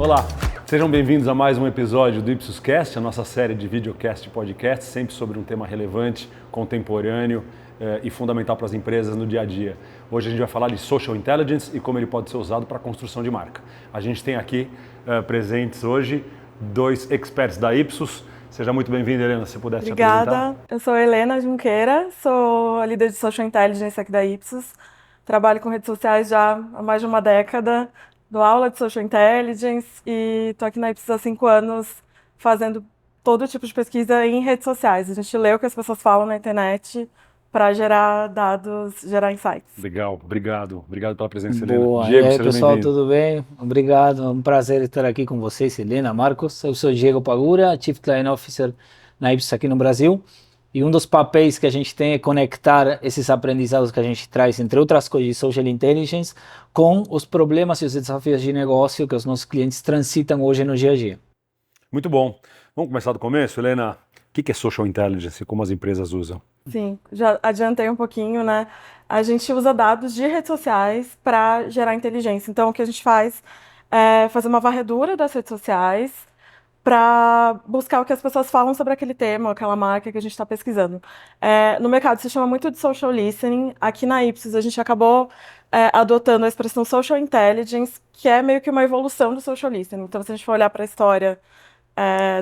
Olá, sejam bem-vindos a mais um episódio do Ipsoscast, a nossa série de videocast e podcast, sempre sobre um tema relevante, contemporâneo e fundamental para as empresas no dia a dia. Hoje a gente vai falar de Social Intelligence e como ele pode ser usado para a construção de marca. A gente tem aqui presentes hoje dois experts da Ipsos. Seja muito bem-vinda, Helena, se pudesse te apresentar. Obrigada, eu sou Helena Junqueira, sou a líder de Social Intelligence aqui da Ipsos. Trabalho com redes sociais já há mais de uma década, dou aula de Social Intelligence e estou aqui na Ipsos há 5 anos fazendo todo tipo de pesquisa em redes sociais. A gente lê o que as pessoas falam na internet para gerar dados, gerar insights. Legal, obrigado pela presença, Helena. Boa, Diego, e aí seja pessoal, bem-vindo. tudo bem? Obrigado, é um prazer estar aqui com vocês, Helena, Marcos. Eu sou Diego Pagura, Chief Client Officer na Ipsos aqui no Brasil. E um dos papéis que a gente tem é conectar esses aprendizados que a gente traz, entre outras coisas, de Social Intelligence, com os problemas e os desafios de negócio que os nossos clientes transitam hoje no dia a dia. Muito bom. Vamos começar do começo, Helena. O que é Social Intelligence e como as empresas usam? Sim, já adiantei um pouquinho, né? A gente usa dados de redes sociais para gerar inteligência. Então, o que a gente faz é fazer uma varredura das redes sociais para buscar o que as pessoas falam sobre aquele tema, aquela marca que a gente está pesquisando. No mercado se chama muito de social listening. Aqui na Ipsos a gente acabou adotando a expressão social intelligence, que é meio que uma evolução do social listening. Então, se a gente for olhar para a história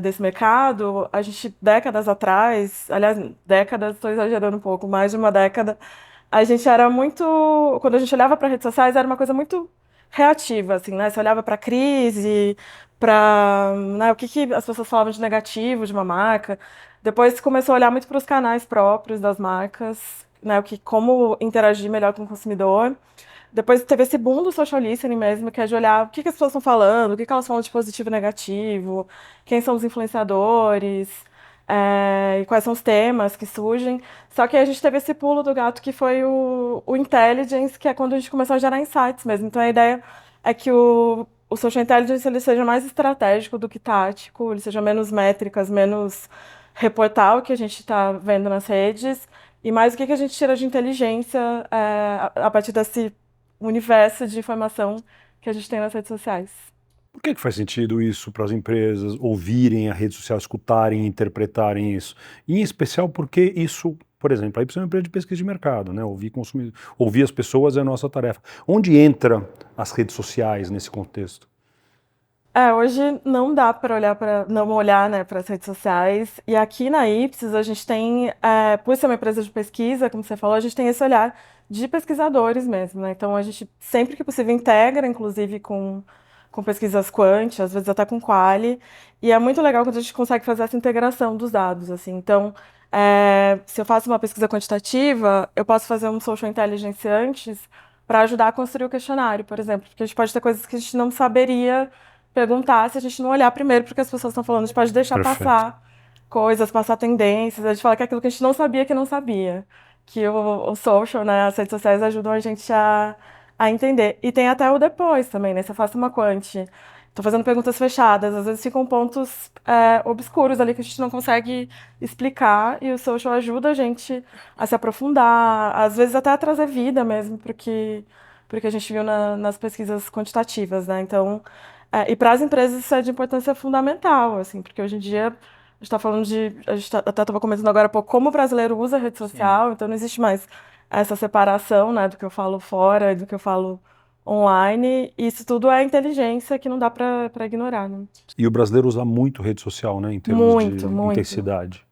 desse mercado, a gente, décadas atrás, aliás, décadas, estou exagerando um pouco, mais de uma década, a gente era muito, quando a gente olhava para redes sociais, era uma coisa muito reativa, assim, né? Você olhava para a crise, para, né, o que as pessoas falavam de negativo de uma marca. Depois começou a olhar muito para os canais próprios das marcas, né? Como interagir melhor com o consumidor. Depois teve esse boom do social listening mesmo, que é de olhar o que as pessoas estão falando, o que elas falam de positivo e negativo, quem são os influenciadores, e quais são os temas que surgem. Só que a gente teve esse pulo do gato que foi o intelligence, que é quando a gente começou a gerar insights mesmo. Então a ideia é que o social intelligence ele seja mais estratégico do que tático, ele seja menos métricas, menos reportar o que a gente está vendo nas redes, e mais o que a gente tira de inteligência a partir desse universo de informação que a gente tem nas redes sociais. Por que faz sentido isso para as empresas ouvirem a rede social, escutarem, interpretarem isso? Em especial porque isso, por exemplo, a Ipsos é uma empresa de pesquisa de mercado, né? Ouvir as pessoas é a nossa tarefa. Onde entra as redes sociais nesse contexto? Hoje não dá para não olhar, né, para as redes sociais. E aqui na Ipsos a gente tem, por ser uma empresa de pesquisa, como você falou, a gente tem esse olhar de pesquisadores mesmo, né? Então a gente sempre que possível integra, inclusive com pesquisas quant, às vezes até com quali. E é muito legal quando a gente consegue fazer essa integração dos dados, assim. Então, se eu faço uma pesquisa quantitativa, eu posso fazer um social intelligence antes para ajudar a construir o questionário, por exemplo, porque a gente pode ter coisas que a gente não saberia perguntar se a gente não olhar primeiro porque as pessoas estão falando. A gente pode deixar Perfeito. passar coisas, passar tendências. A gente fala que é aquilo que a gente não sabia que não sabia. Que o social, né, as redes sociais ajudam a gente a entender. E tem até o depois também, né? Se eu faço uma quant, tô fazendo perguntas fechadas, às vezes ficam pontos obscuros ali que a gente não consegue explicar e o social ajuda a gente a se aprofundar, às vezes até a trazer vida mesmo, porque a gente viu nas pesquisas quantitativas, né? Então, e para as empresas isso é de importância fundamental, assim, porque hoje em dia a gente está falando a gente até estava comentando agora há pouco como o brasileiro usa a rede social, então não existe mais essa separação, né, do que eu falo fora e do que eu falo online. E isso tudo é inteligência que não dá para ignorar, né? E o brasileiro usa muito rede social, né, em termos Muito, de muito. intensidade.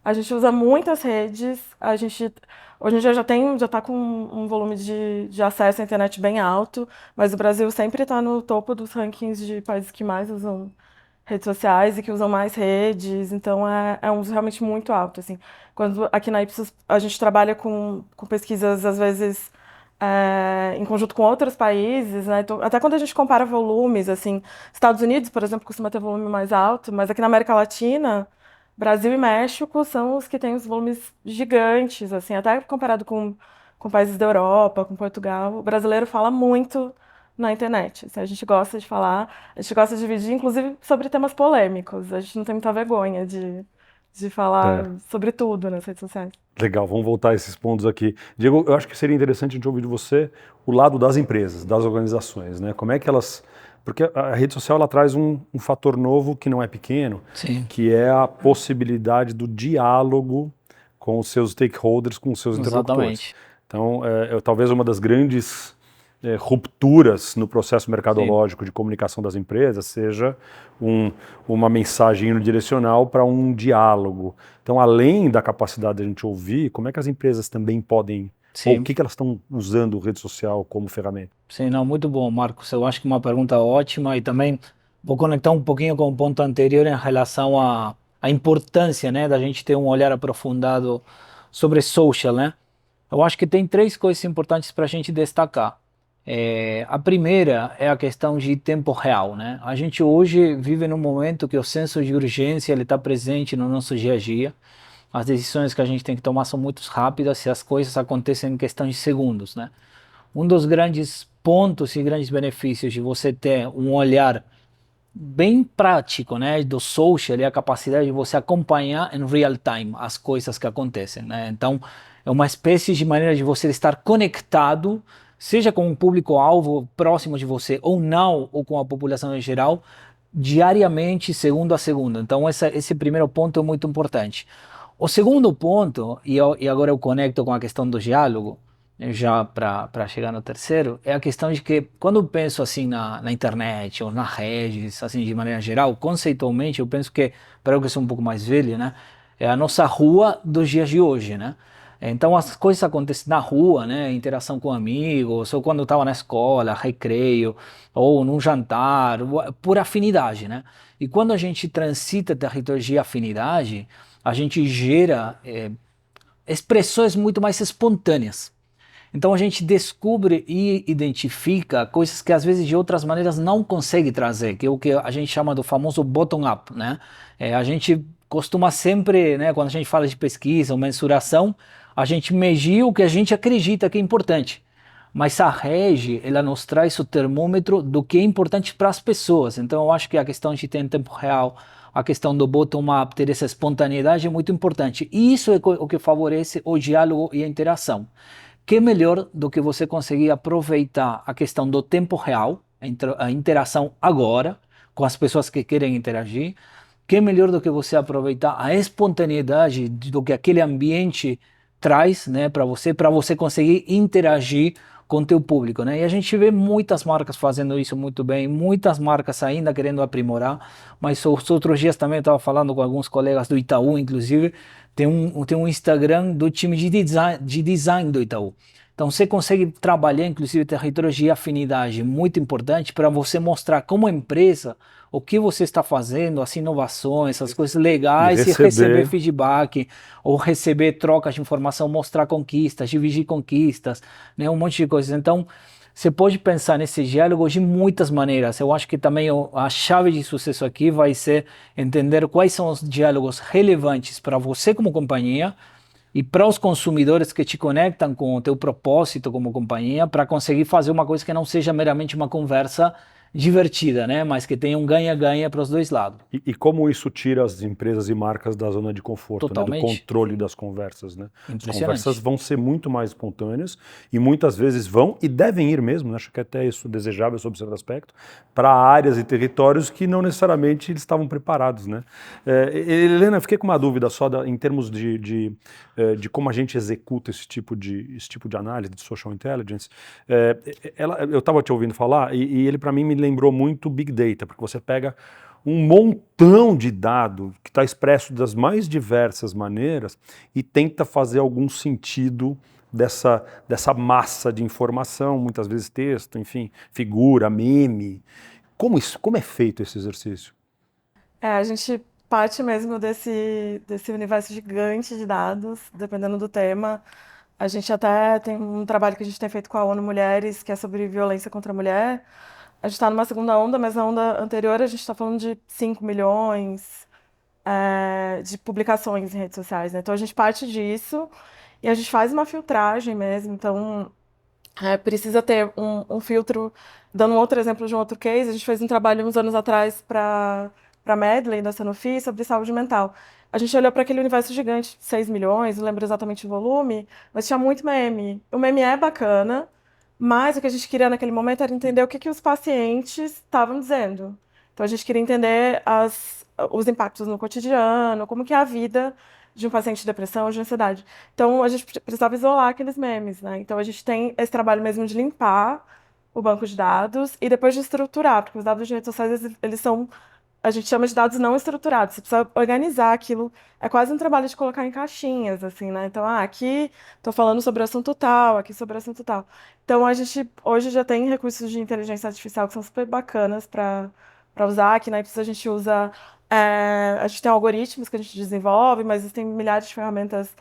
A gente usa muitas redes, a gente hoje em dia já está com um volume de acesso à internet bem alto, mas o Brasil sempre está no topo dos rankings de países que mais usam redes sociais e que usam mais redes, então é um uso realmente muito alto, assim. Quando aqui na Ipsos a gente trabalha com pesquisas, às vezes, em conjunto com outros países, né? Então, até quando a gente compara volumes, assim, Estados Unidos, por exemplo, costuma ter volume mais alto, mas aqui na América Latina, Brasil e México são os que têm os volumes gigantes, assim, até comparado com países da Europa, com Portugal, o brasileiro fala muito na internet. Assim, a gente gosta de falar, a gente gosta de dividir, inclusive, sobre temas polêmicos. A gente não tem muita vergonha de falar sobre tudo nas redes sociais. Legal, vamos voltar a esses pontos aqui. Diego, eu acho que seria interessante a gente ouvir de você o lado das empresas, das organizações, né? Como é que elas Porque a rede social ela traz um fator novo que não é pequeno, Sim. que é a possibilidade do diálogo com os seus stakeholders, com os seus interlocutores. Exatamente. Então, talvez uma das grandes rupturas no processo mercadológico de comunicação das empresas seja uma mensagem unidirecional para um diálogo. Então, além da capacidade de a gente ouvir, como é que as empresas também podem, ou o que elas estão usando rede social como ferramenta? Sim, não, muito bom, Marcos. Eu acho que uma pergunta ótima e também vou conectar um pouquinho com o ponto anterior em relação à importância, né, da gente ter um olhar aprofundado sobre social, né? Eu acho que tem três coisas importantes para a gente destacar. A primeira é a questão de tempo real, né? A gente hoje vive num momento que o senso de urgência ele está presente no nosso dia a dia. As decisões que a gente tem que tomar são muito rápidas e as coisas acontecem em questão de segundos, né? Um dos grandes pontos e grandes benefícios de você ter um olhar bem prático, né, do social é a capacidade de você acompanhar em real time as coisas que acontecem, né? Então, é uma espécie de maneira de você estar conectado, seja com um público-alvo próximo de você ou não, ou com a população em geral, diariamente, segundo a segundo. Então, esse primeiro ponto é muito importante. O segundo ponto, e agora eu conecto com a questão do diálogo, já para chegar no terceiro, é a questão de que quando eu penso assim na internet ou nas redes, assim de maneira geral, conceitualmente eu penso que, para eu que sou um pouco mais velho, né, é a nossa rua dos dias de hoje, né? Então as coisas acontecem na rua, né, interação com amigos, ou quando eu estava na escola, recreio, ou num jantar, por afinidade, né? E quando a gente transita territórios de afinidade, a gente gera expressões muito mais espontâneas. Então a gente descobre e identifica coisas que às vezes de outras maneiras não consegue trazer, que é o que a gente chama do famoso bottom-up, né? A gente costuma sempre, né, quando a gente fala de pesquisa ou mensuração, a gente medir o que a gente acredita que é importante. Mas a rede, ela nos traz o termômetro do que é importante para as pessoas. Então eu acho que a questão de ter em tempo real, a questão do bottom-up, ter essa espontaneidade é muito importante. E isso é o que favorece o diálogo e a interação. Que melhor do que você conseguir aproveitar a questão do tempo real, a interação agora, com as pessoas que querem interagir, que melhor do que você aproveitar a espontaneidade do que aquele ambiente traz, né, para você conseguir interagir com o teu público, né? E a gente vê muitas marcas fazendo isso muito bem, muitas marcas ainda querendo aprimorar, mas os outros dias também eu estava falando com alguns colegas do Itaú, inclusive, tem um Instagram do time de design do Itaú. Então você consegue trabalhar, inclusive, territórios de afinidade muito importante para você mostrar como empresa o que você está fazendo, as inovações, as coisas legais e receber feedback, ou receber trocas de informação, mostrar conquistas, dividir conquistas, né, um monte de coisas. Então, você pode pensar nesse diálogo de muitas maneiras. Eu acho que também a chave de sucesso aqui vai ser entender quais são os diálogos relevantes para você como companhia e para os consumidores que te conectam com o teu propósito como companhia, para conseguir fazer uma coisa que não seja meramente uma conversa divertida, né? Mas que tenha um ganha-ganha para os dois lados. E como isso tira as empresas e marcas da zona de conforto, né? Do controle das conversas, né? As conversas vão ser muito mais espontâneas e muitas vezes vão e devem ir mesmo, né? Acho que até isso desejável sob certo aspecto, para áreas e territórios que não necessariamente eles estavam preparados, né? Helena, fiquei com uma dúvida só em termos de como a gente executa esse tipo de análise de social intelligence. Eu estava te ouvindo falar e ele para mim me lembrou muito Big Data, porque você pega um montão de dado que está expresso das mais diversas maneiras e tenta fazer algum sentido dessa massa de informação, muitas vezes texto, enfim, figura, meme. Como é feito esse exercício? A gente parte mesmo desse universo gigante de dados, dependendo do tema. A gente até tem um trabalho que a gente tem feito com a ONU Mulheres, que é sobre violência contra a mulher. A gente está numa segunda onda, mas na onda anterior a gente está falando de 5 milhões de publicações em redes sociais, né? Então a gente parte disso e a gente faz uma filtragem mesmo. Então precisa ter um filtro. Dando um outro exemplo de um outro case, a gente fez um trabalho uns anos atrás para a Medley da Sanofi sobre saúde mental. A gente olhou para aquele universo gigante, 6 milhões, não lembro exatamente o volume, mas tinha muito meme. O meme é bacana, Mas o que a gente queria naquele momento era entender o que os pacientes estavam dizendo. Então a gente queria entender os impactos no cotidiano, como que é a vida de um paciente de depressão ou de ansiedade. Então a gente precisava isolar aqueles memes, né? Então a gente tem esse trabalho mesmo de limpar o banco de dados e depois de estruturar, porque os dados de redes sociais eles são, a gente chama de dados não estruturados. Você precisa organizar aquilo. É quase um trabalho de colocar em caixinhas, assim, né? Então, aqui estou falando sobre o assunto tal, aqui sobre o assunto tal. Então, a gente hoje já tem recursos de inteligência artificial que são super bacanas para usar. Aqui na Ipsos a gente usa. A gente tem algoritmos que a gente desenvolve, mas existem milhares de ferramentas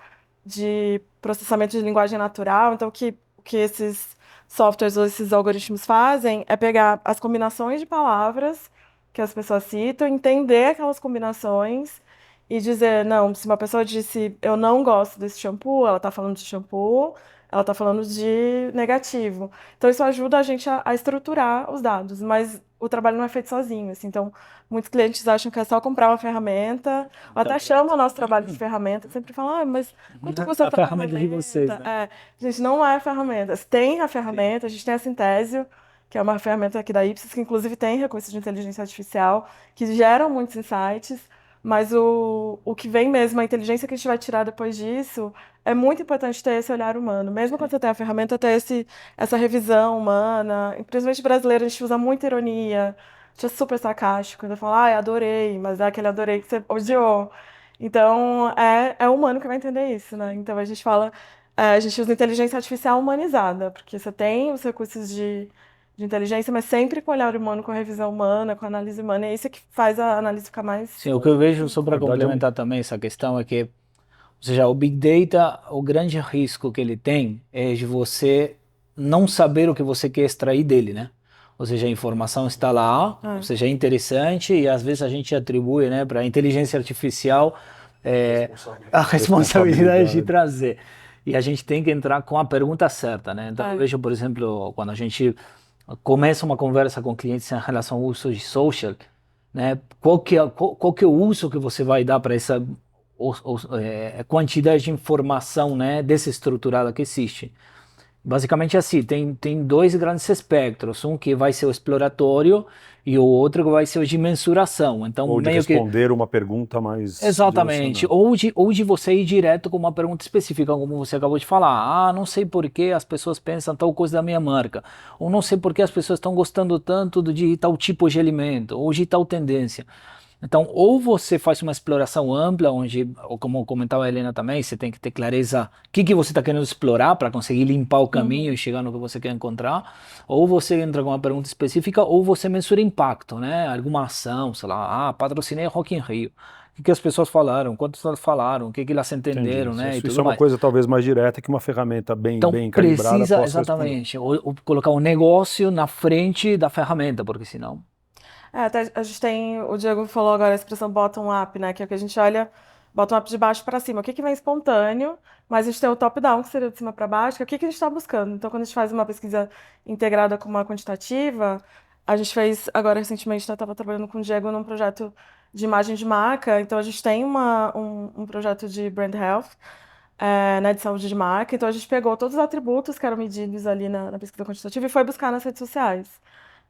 de processamento de linguagem natural. Então, o que esses softwares ou esses algoritmos fazem é pegar as combinações de palavras que as pessoas citam, entender aquelas combinações e dizer, não, se uma pessoa disse eu não gosto desse shampoo, ela está falando de shampoo, ela está falando de negativo. Então isso ajuda a gente a estruturar os dados, mas o trabalho não é feito sozinho, assim. Então muitos clientes acham que é só comprar uma ferramenta, ou até chamam o nosso trabalho de ferramenta, sempre falam, mas quanto custa a ferramenta de vocês, né? Gente, não é ferramenta. Tem a ferramenta, a gente tem a Synthesio, que é uma ferramenta aqui da Ipsos, que inclusive tem recursos de inteligência artificial, que geram muitos insights, mas o que vem mesmo, a inteligência que a gente vai tirar depois disso, é muito importante ter esse olhar humano. Mesmo quando você tem a ferramenta, ter essa revisão humana. Principalmente brasileiro, a gente usa muita ironia, a gente é super sarcástico, ainda fala, ai, adorei, mas é aquele adorei que você odiou. Então, é o humano que vai entender isso, né? Então, a gente fala, a gente usa inteligência artificial humanizada, porque você tem os recursos de inteligência, mas sempre com olhar humano, com a revisão humana, com a análise humana. É isso que faz a análise ficar mais... Sim, o que eu vejo, só para Na verdade, complementar também essa questão, é que, ou seja, o Big Data, o grande risco que ele tem é de você não saber o que você quer extrair dele, né? Ou seja, a informação está lá, ou seja, é interessante e às vezes a gente atribui, né, para a inteligência artificial a responsabilidade de trazer. E a gente tem que entrar com a pergunta certa, né? Então eu vejo, por exemplo, quando a gente começa uma conversa com clientes em relação ao uso de social, né? Qual que é o uso que você vai dar para essa quantidade de informação, né, desestruturada que existe? Basicamente assim, tem dois grandes espectros, um que vai ser o exploratório e o outro que vai ser o de mensuração. Então, ou de meio responder uma pergunta mais exatamente, ou de você ir direto com uma pergunta específica, como você acabou de falar. Ah, não sei por que as pessoas pensam tal coisa da minha marca, ou não sei por que as pessoas estão gostando tanto de tal tipo de alimento, ou de tal tendência. Então, ou você faz uma exploração ampla, onde, ou como comentava a Helena também, você tem que ter clareza o que você está querendo explorar para conseguir limpar o caminho e chegar no que você quer encontrar, ou você entra com uma pergunta específica, ou você mensura impacto, né? Alguma ação, sei lá, patrocinei Rock in Rio. O que as pessoas falaram, quantos elas falaram, o que elas entenderam, né? Isso, e tudo isso é uma mais. coisa talvez mais direta que uma ferramenta bem calibrada Precisa, possa exatamente, colocar o negócio na frente da ferramenta, porque senão... Até a gente tem, o Diego falou agora a expressão bottom-up, né? Que é o que a gente olha bottom-up de baixo para cima. O que vem espontâneo, mas a gente tem o top-down, que seria de cima para baixo, que é o que a gente está buscando. Então, quando a gente faz uma pesquisa integrada com uma quantitativa, a gente fez, agora recentemente, eu estava trabalhando com o Diego num projeto de imagem de marca. Então, a gente tem um projeto de brand health, né, de saúde de marca. Então, a gente pegou todos os atributos que eram medidos ali na pesquisa quantitativa e foi buscar nas redes sociais.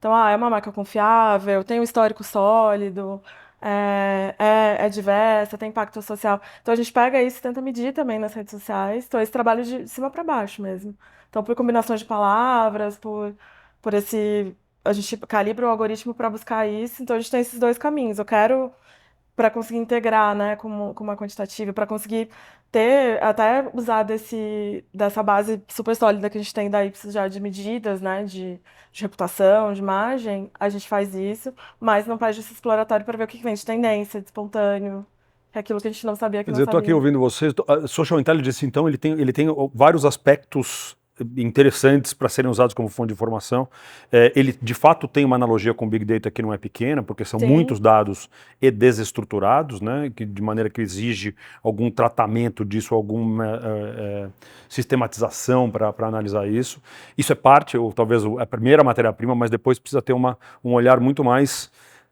Então, é uma marca confiável, tem um histórico sólido, é diversa, tem impacto social. Então, a gente pega isso e tenta medir também nas redes sociais. Então, esse trabalho de cima para baixo mesmo. Então, por combinações de palavras, por esse... A gente calibra o algoritmo para buscar isso. Então, a gente tem esses dois caminhos. Eu quero para conseguir integrar, né, com uma quantitativa, para conseguir ter, até usar dessa base super sólida que a gente tem da Ipsos já de medidas, né, de reputação, de imagem, a gente faz isso, mas não faz esse exploratório para ver o que vem de tendência, de espontâneo, que é aquilo que a gente não sabia que Quer não dizer, eu estou aqui sabia. ouvindo vocês. A Social Intelligence, então, ele tem vários aspectos interessantes para serem usados como fonte de informação. Ele, de fato, tem uma analogia com Big Data que não é pequena, porque são Sim. muitos dados e desestruturados, né, de maneira que exige algum tratamento disso, alguma sistematização para analisar isso. Isso é parte, ou talvez a primeira matéria-prima, mas depois precisa ter um olhar muito mais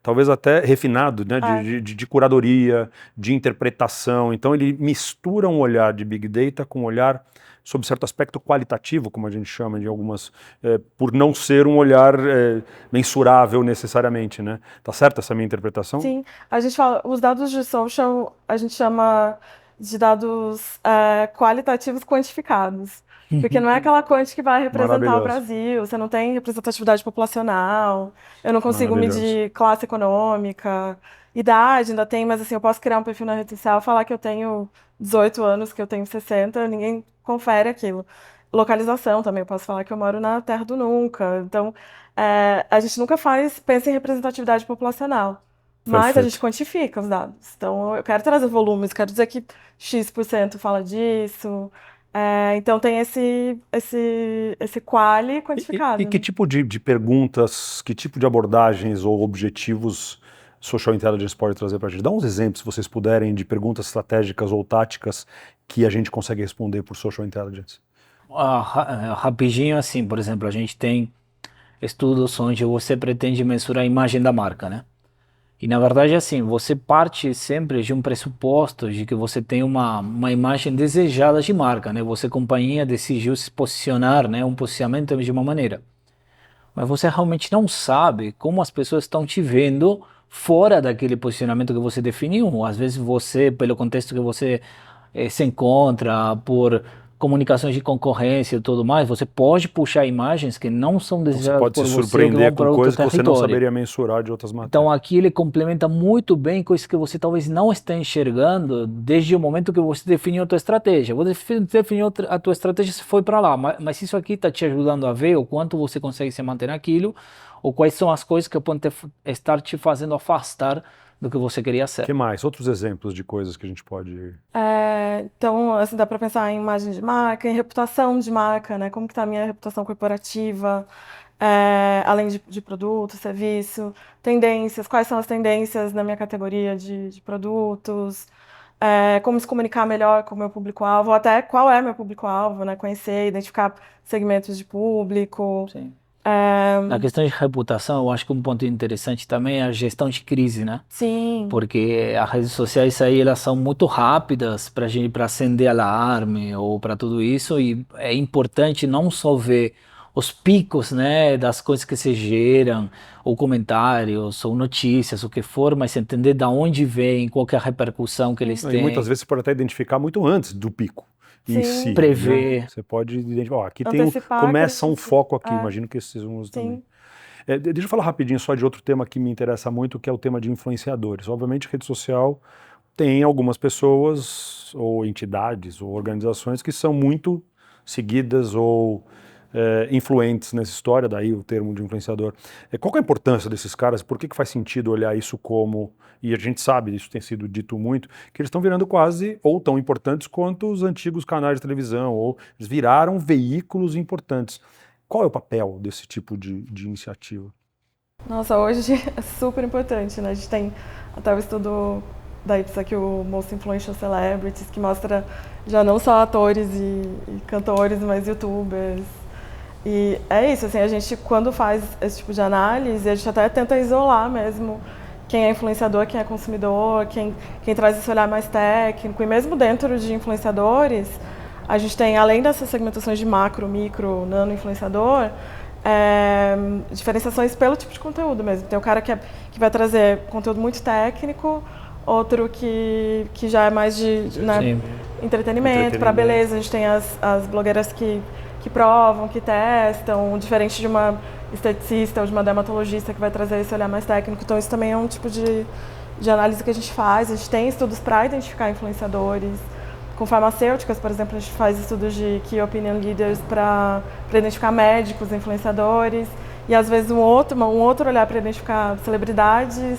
talvez até refinado, né, de curadoria, de interpretação. Então ele mistura um olhar de Big Data com um olhar sob certo aspecto qualitativo, como a gente chama de algumas, por não ser um olhar mensurável necessariamente, né? Tá certa essa minha interpretação? Sim, a gente fala, os dados de social a gente chama de dados qualitativos quantificados. Porque não é aquela quant que vai representar o Brasil, você não tem representatividade populacional, eu não consigo medir classe econômica, idade ainda tem, mas assim, eu posso criar um perfil na rede social, falar que eu tenho 18 anos, que eu tenho 60, ninguém confere aquilo. Localização também, eu posso falar que eu moro na Terra do Nunca. Então, a gente nunca pensa em representatividade populacional, mas a gente quantifica os dados. Então, eu quero trazer volumes, quero dizer que X% fala disso. Então tem esse quali quantificado. E que tipo de perguntas, que tipo de abordagens ou objetivos Social Intelligence pode trazer para a gente? Dá uns exemplos, se vocês puderem, de perguntas estratégicas ou táticas que a gente consegue responder por Social Intelligence. Rapidinho assim, por exemplo, a gente tem estudos onde você pretende mensurar a imagem da marca, né? E na verdade, assim, você parte sempre de um pressuposto de que você tem uma imagem desejada de marca, né? Você, companhia, decidiu se posicionar, né? Um posicionamento de uma maneira. Mas você realmente não sabe como as pessoas estão te vendo fora daquele posicionamento que você definiu. Às vezes você, pelo contexto que você se encontra, por comunicações de concorrência e tudo mais, você pode puxar imagens que não são desejadas por você. Você pode se surpreender com coisas que você não saberia mensurar de outras matérias. Então aqui ele complementa muito bem coisas que você talvez não esteja enxergando desde o momento que você definiu a tua estratégia. Você definiu a tua estratégia, você foi para lá, mas isso aqui está te ajudando a ver o quanto você consegue se manter naquilo, ou quais são as coisas que podem estar te fazendo afastar do que você queria ser. O que mais? Outros exemplos de coisas que a gente pode... Então, assim, dá para pensar em imagem de marca, em reputação de marca, né? Como que está a minha reputação corporativa, além de produto, serviço, tendências, quais são as tendências na minha categoria de produtos, como se comunicar melhor com o meu público-alvo, ou até qual é meu público-alvo, né? Conhecer, identificar segmentos de público. Sim. Na questão de reputação, eu acho que um ponto interessante também é a gestão de crise, né? Sim. Porque as redes sociais aí, elas são muito rápidas para acender alarme ou para tudo isso, e é importante não só ver os picos, né, das coisas que se geram, ou comentários, ou notícias, o que for, mas entender de onde vem, qual que é a repercussão que eles têm. E muitas vezes você pode até identificar muito antes do pico. Em si, prever. Né? Você pode identificar, aqui começa um foco aqui, imagino que esses uns também. Deixa eu falar rapidinho só de outro tema que me interessa muito, que é o tema de influenciadores. Obviamente, rede social tem algumas pessoas, ou entidades, ou organizações que são muito seguidas ou influentes nessa história, daí o termo de influenciador. Qual que é a importância desses caras? Por que faz sentido olhar isso como, e a gente sabe, isso tem sido dito muito, que eles estão virando quase ou tão importantes quanto os antigos canais de televisão, ou eles viraram veículos importantes. Qual é o papel desse tipo de iniciativa? Nossa, hoje é super importante, né? A gente tem até o estudo da Ipsos aqui, o Most Influential Celebrities, que mostra já não só atores e cantores, mas youtubers. E é isso, assim, a gente quando faz esse tipo de análise, a gente até tenta isolar mesmo quem é influenciador, quem é consumidor, quem traz esse olhar mais técnico. E mesmo dentro de influenciadores, a gente tem, além dessas segmentações de macro, micro, nano influenciador, diferenciações pelo tipo de conteúdo mesmo. Tem o cara que vai trazer conteúdo muito técnico, outro que já é mais de entretenimento, para beleza. A gente tem as blogueiras que provam, que testam, diferente de uma esteticista ou de uma dermatologista que vai trazer esse olhar mais técnico. Então isso também é um tipo de análise que a gente faz. A gente tem estudos para identificar influenciadores. Com farmacêuticas, por exemplo, a gente faz estudos de Key Opinion Leaders para identificar médicos, influenciadores. E às vezes um outro olhar para identificar celebridades,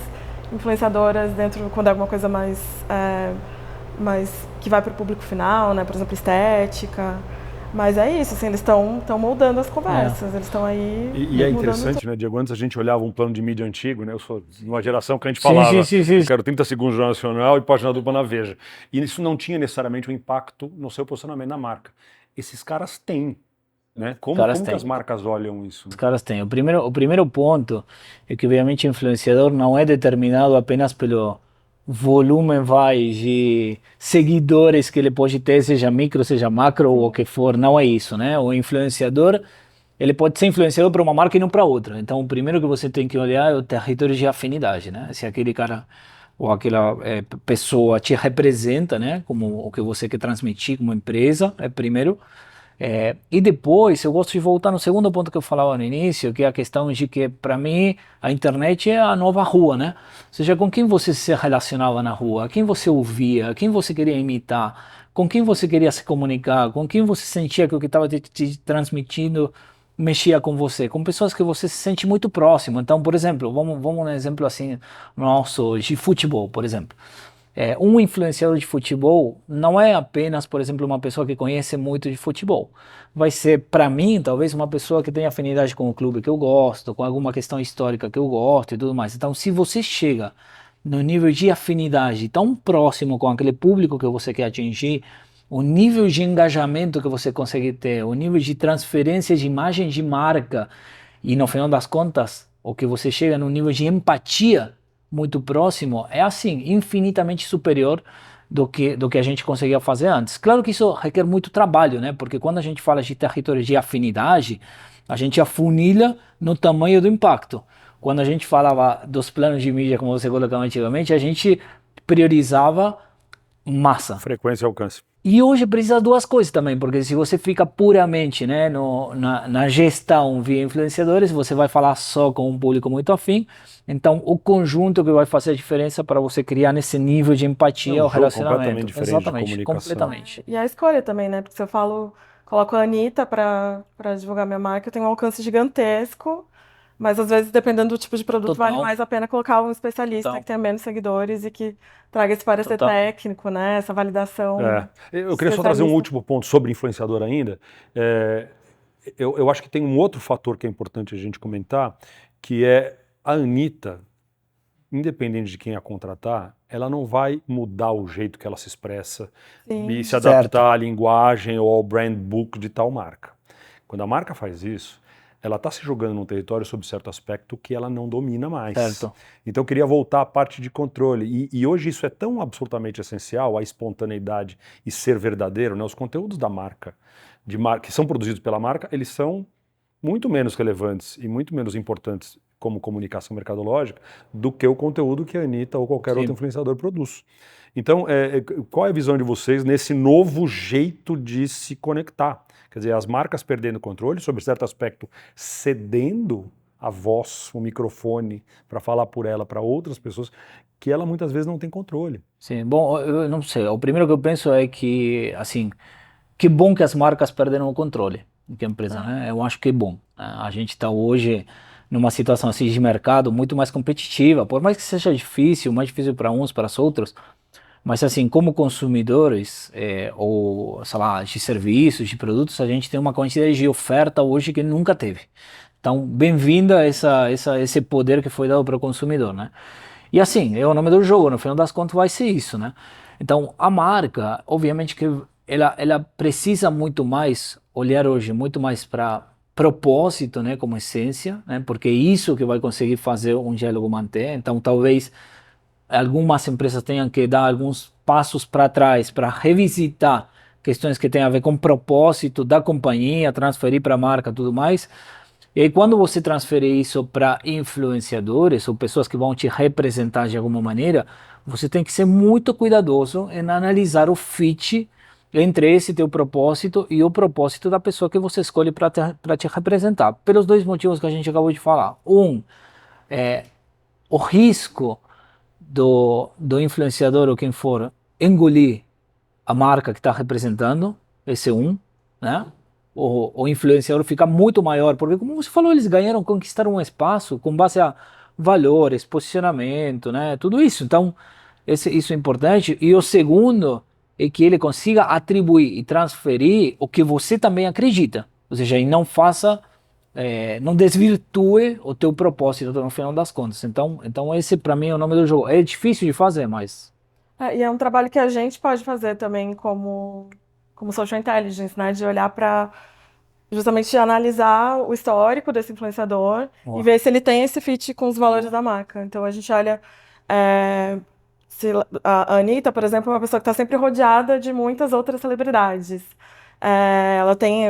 influenciadoras dentro, quando é alguma coisa mais que vai para o público final, né? Por exemplo, estética. Mas é isso, assim, eles estão moldando as conversas, eles estão aí... E é interessante, né, Diego, antes a gente olhava um plano de mídia antigo, né, eu sou de uma geração que a gente falava, eu quero 30 segundos no Jornal Nacional e página dupla na Veja. E isso não tinha necessariamente um impacto no seu posicionamento na marca. Esses caras têm. Né? Os Como caras que têm. as marcas olham isso? Os caras têm. O primeiro ponto é que, obviamente, o influenciador não é determinado apenas pelo volume, de seguidores que ele pode ter, seja micro, seja macro, ou o que for. Não é isso, né? O influenciador, ele pode ser influenciador para uma marca e não para outra. Então, o primeiro que você tem que olhar é o território de afinidade, né? Se aquele cara ou aquela pessoa te representa, né? Como o que você quer transmitir como empresa, é primeiro. E depois, eu gosto de voltar no segundo ponto que eu falava no início, que é a questão de que, para mim, a internet é a nova rua, né? Ou seja, com quem você se relacionava na rua, quem você ouvia, quem você queria imitar, com quem você queria se comunicar, com quem você sentia que o que estava te transmitindo mexia com você, com pessoas que você se sente muito próximo. Então, por exemplo, vamos um exemplo assim, nosso, de futebol, por exemplo. Um influenciador de futebol não é apenas, por exemplo, uma pessoa que conhece muito de futebol. Vai ser, para mim, talvez uma pessoa que tenha afinidade com o clube que eu gosto, com alguma questão histórica que eu gosto e tudo mais. Então, se você chega no nível de afinidade tão próximo com aquele público que você quer atingir, o nível de engajamento que você consegue ter, o nível de transferência de imagem de marca e, no final das contas, o que você chega no nível de empatia muito próximo, é assim, infinitamente superior do que a gente conseguia fazer antes. Claro que isso requer muito trabalho, né? Porque quando a gente fala de território de afinidade, a gente afunilha no tamanho do impacto. Quando a gente falava dos planos de mídia, como você colocava antigamente, a gente priorizava massa. Frequência e alcance. E hoje precisa duas coisas também, porque se você fica puramente, né, na gestão via influenciadores, você vai falar só com um público muito afim. Então, o conjunto que vai fazer a diferença para você criar nesse nível de empatia ou relacionamento. Completamente diferente Exatamente, de comunicação. completamente. E a escolha também, né? Porque se eu coloco a Anitta para divulgar minha marca, eu tenho um alcance gigantesco, mas às vezes, dependendo do tipo de produto, Total. vale mais a pena colocar um especialista Total. que tenha menos seguidores e que traga esse parecer Total. técnico, né? Essa validação. Eu queria só trazer um último ponto sobre influenciador ainda. Eu acho que tem um outro fator que é importante a gente comentar, que é a Anitta, independente de quem a contratar, ela não vai mudar o jeito que ela se expressa e se adaptar à linguagem ou ao brand book de tal marca. Quando a marca faz isso, ela está se jogando num território sob certo aspecto que ela não domina mais. Certo. Então eu queria voltar à parte de controle. E hoje isso é tão absolutamente essencial, a espontaneidade e ser verdadeiro, né? Os conteúdos da marca, que são produzidos pela marca, eles são muito menos relevantes e muito menos importantes como comunicação mercadológica do que o conteúdo que a Anitta ou qualquer outro influenciador produz. Então, qual é a visão de vocês nesse novo jeito de se conectar? Quer dizer, as marcas perdendo o controle, sobre certo aspecto, cedendo a voz, o microfone, para falar por ela para outras pessoas, que ela muitas vezes não tem controle. Sim, bom, eu não sei. O primeiro que eu penso é que, assim, que bom que as marcas perderam o controle de empresa, né? Eu acho que é bom. A gente está hoje numa situação assim de mercado muito mais competitiva, por mais que seja difícil, mais difícil para uns, para os outros, mas assim, como consumidores, ou sei lá, de serviços, de produtos, a gente tem uma quantidade de oferta hoje que nunca teve. Então, bem-vinda esse poder que foi dado para o consumidor, né? E assim, é o nome do jogo, no final das contas vai ser isso, né? Então, a marca, obviamente que ela precisa muito mais, olhar hoje muito mais para propósito, né, como essência, né? Porque é isso que vai conseguir fazer um diálogo manter. Então, talvez algumas empresas tenham que dar alguns passos para trás para revisitar questões que têm a ver com o propósito da companhia, transferir para a marca e tudo mais. E aí, quando você transfere isso para influenciadores ou pessoas que vão te representar de alguma maneira, você tem que ser muito cuidadoso em analisar o fit entre esse teu propósito e o propósito da pessoa que você escolhe para te representar. Pelos dois motivos que a gente acabou de falar. O risco do influenciador ou quem for engolir a marca que está representando, esse é né? O influenciador fica muito maior, porque como você falou, eles conquistaram um espaço com base a valores, posicionamento, né? Tudo isso. Então, isso é importante. E o segundo é que ele consiga atribuir e transferir o que você também acredita. Ou seja, e não faça, não desvirtue o teu propósito no final das contas. Então esse para mim é o nome do jogo. É difícil de fazer, mas... E é um trabalho que a gente pode fazer também como social intelligence, né? De olhar para justamente analisar o histórico desse influenciador e ver se ele tem esse fit com os valores da marca. Então a gente olha é, se a Anitta, por exemplo, é uma pessoa que está sempre rodeada de muitas outras celebridades. Ela tem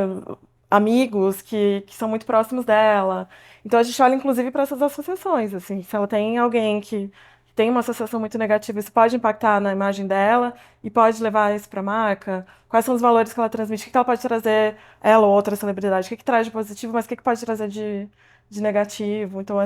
amigos que são muito próximos dela. Então a gente olha inclusive para essas associações, assim, se ela tem alguém que tem uma associação muito negativa, isso pode impactar na imagem dela e pode levar isso para a marca. Quais são os valores que ela transmite? O que ela pode trazer, ela ou outra celebridade? O que traz de positivo, mas o que pode trazer de negativo? Então,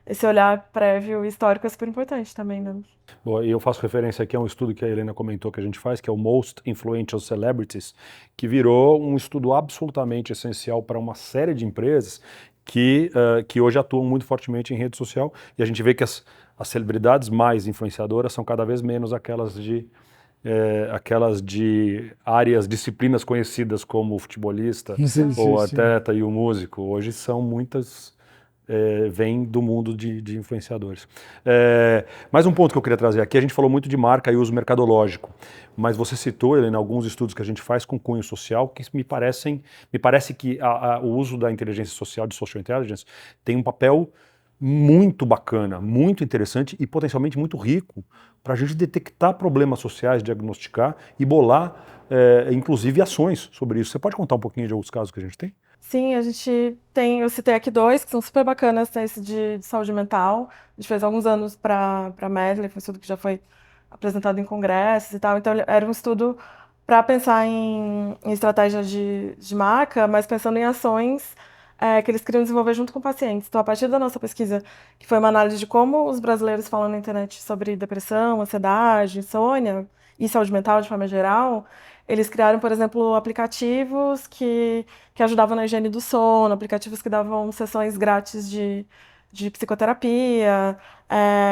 esse olhar prévio e histórico é super importante também, né? Bom, e eu faço referência aqui a um estudo que a Helena comentou que a gente faz, que é o Most Influential Celebrities, que virou um estudo absolutamente essencial para uma série de empresas que hoje atuam muito fortemente em rede social, e a gente vê que as celebridades mais influenciadoras são cada vez menos aquelas de áreas, disciplinas conhecidas como o futebolista ou o atleta e o músico. Hoje são muitas, vêm do mundo de influenciadores. Mais um ponto que eu queria trazer aqui, a gente falou muito de marca e uso mercadológico, mas você citou, Helena, alguns estudos que a gente faz com cunho social que me parece que o uso da inteligência social, de social intelligence, tem um papel muito bacana, muito interessante e potencialmente muito rico para a gente detectar problemas sociais, diagnosticar e bolar, inclusive, ações sobre isso. Você pode contar um pouquinho de alguns casos que a gente tem? Sim, a gente tem, eu citei aqui dois que são super bacanas, tem esse de saúde mental. A gente fez há alguns anos para Medley, foi um estudo que já foi apresentado em congressos e tal. Então, era um estudo para pensar em estratégias de marca, mas pensando em ações que eles queriam desenvolver junto com pacientes. Então, a partir da nossa pesquisa, que foi uma análise de como os brasileiros falam na internet sobre depressão, ansiedade, insônia e saúde mental de forma geral, eles criaram, por exemplo, aplicativos que ajudavam na higiene do sono, aplicativos que davam sessões grátis de psicoterapia,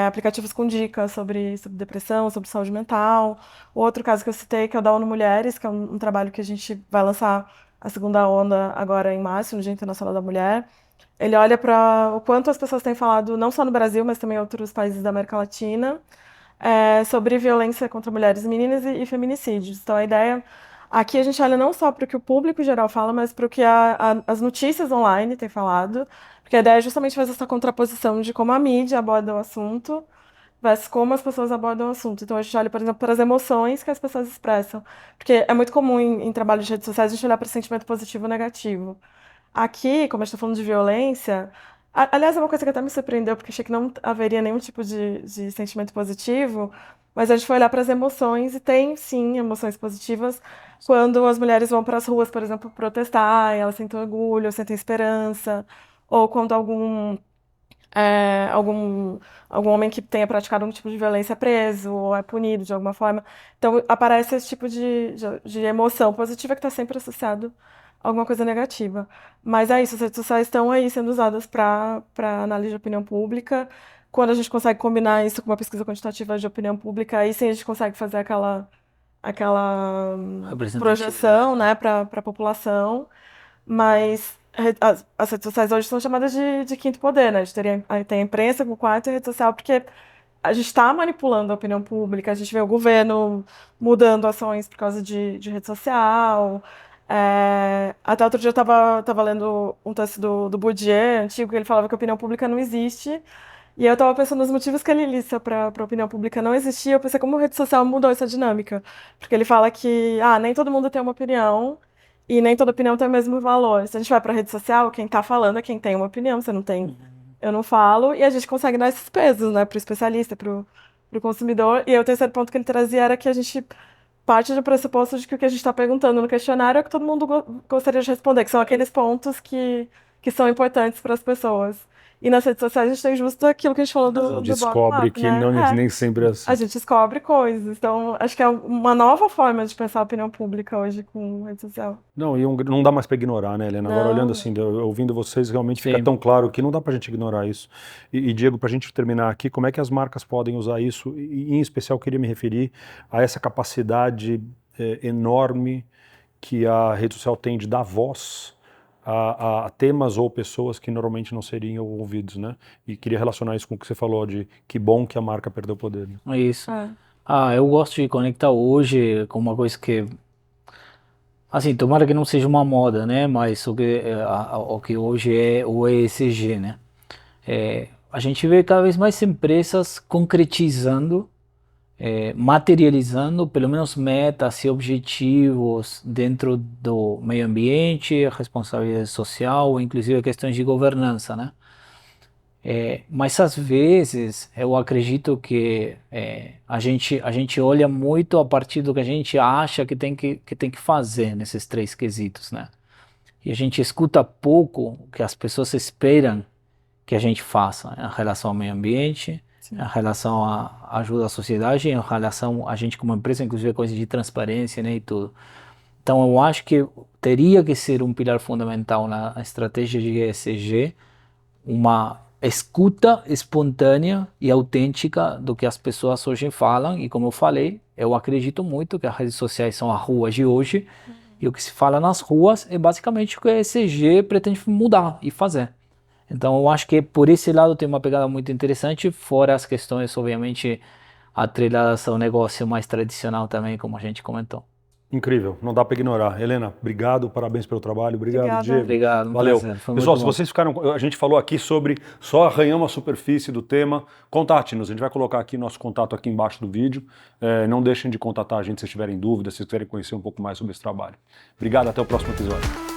aplicativos com dicas sobre depressão, sobre saúde mental. Outro caso que eu citei, que é o da ONU Mulheres, que é um trabalho que a gente vai lançar a segunda onda agora em março, no Dia Internacional da Mulher. Ele olha para o quanto as pessoas têm falado, não só no Brasil, mas também em outros países da América Latina, sobre violência contra mulheres e meninas e feminicídios. Então, a ideia aqui a gente olha não só para o que o público em geral fala, mas para o que as notícias online têm falado, porque a ideia é justamente fazer essa contraposição de como a mídia aborda o assunto versus como as pessoas abordam o assunto. Então, a gente olha, por exemplo, para as emoções que as pessoas expressam, porque é muito comum em trabalho de redes sociais a gente olhar para sentimento positivo ou negativo. Aqui, como a gente está falando de violência, aliás, é uma coisa que até me surpreendeu, porque achei que não haveria nenhum tipo de sentimento positivo, mas a gente foi olhar para as emoções e tem, sim, emoções positivas quando as mulheres vão para as ruas, por exemplo, protestar, e elas sentem orgulho, sentem esperança, ou quando algum homem que tenha praticado algum tipo de violência é preso ou é punido de alguma forma. Então, aparece esse tipo de emoção positiva que está sempre associado a alguma coisa negativa. Mas é isso, as redes sociais estão aí sendo usadas para análise de opinião pública. Quando a gente consegue combinar isso com uma pesquisa quantitativa de opinião pública, aí sim a gente consegue fazer aquela projeção, né, para a população. Mas as redes sociais hoje são chamadas de quinto poder, né? A gente tem a imprensa com quarto e a rede social, porque a gente está manipulando a opinião pública, a gente vê o governo mudando ações por causa de rede social. Até outro dia eu estava lendo um texto do Bourdieu, antigo, que ele falava que a opinião pública não existe. E eu estava pensando nos motivos que ele lista para a opinião pública não existir. Eu pensei como a rede social mudou essa dinâmica. Porque ele fala que nem todo mundo tem uma opinião e nem toda opinião tem o mesmo valor. Se a gente vai para a rede social, quem está falando é quem tem uma opinião, você não tem, eu não falo. E a gente consegue dar esses pesos, né, para o especialista, para o consumidor. E aí o terceiro ponto que ele trazia era que a gente parte do pressuposto de que o que a gente está perguntando no questionário é o que todo mundo gostaria de responder, que são aqueles pontos que são importantes para as pessoas. E nas redes sociais a gente tem justo aquilo que a gente falou do Descobre bottom-up, que né? não, nem sempre é assim. A gente descobre coisas. Então, acho que é uma nova forma de pensar a opinião pública hoje com rede social. Não, e não dá mais para ignorar, né, Helena? Agora, olhando assim, ouvindo vocês, realmente fica tão claro que não dá para a gente ignorar isso. E Diego, para a gente terminar aqui, como é que as marcas podem usar isso? E, em especial, queria me referir a essa capacidade enorme que a rede social tem de dar voz a temas ou pessoas que normalmente não seriam ouvidos, né? E queria relacionar isso com o que você falou de que bom que a marca perdeu o poder. Né? Isso. Eu gosto de conectar hoje com uma coisa que Assim, tomara que não seja uma moda, né? Mas o que hoje é o ESG, né? A gente vê cada vez mais empresas concretizando, materializando pelo menos metas e objetivos dentro do meio ambiente, responsabilidade social, inclusive questões de governança, né? Mas às vezes eu acredito que a gente olha muito a partir do que a gente acha que tem que fazer nesses três quesitos, né? E a gente escuta pouco o que as pessoas esperam que a gente faça em relação ao meio ambiente, Sim. em relação à ajuda à sociedade, em relação a gente como empresa, inclusive coisas de transparência, né, e tudo. Então eu acho que teria que ser um pilar fundamental na estratégia de ESG, uma escuta espontânea e autêntica do que as pessoas hoje falam, e como eu falei, eu acredito muito que as redes sociais são as ruas de hoje, e o que se fala nas ruas é basicamente o que a ESG pretende mudar e fazer. Então eu acho que por esse lado tem uma pegada muito interessante, fora as questões obviamente atreladas ao negócio mais tradicional também, como a gente comentou. Incrível, não dá para ignorar. Helena, obrigado, parabéns pelo trabalho. Obrigado, Obrigada. Diego. Obrigado, um Valeu. prazer. Foi Pessoal, muito se bom. vocês ficaram, a gente falou aqui sobre, só arranhamos a superfície do tema, contate-nos. A gente vai colocar aqui nosso contato aqui embaixo do vídeo. Não deixem de contatar a gente se tiverem dúvidas, se quiserem conhecer um pouco mais sobre esse trabalho. Obrigado, até o próximo episódio.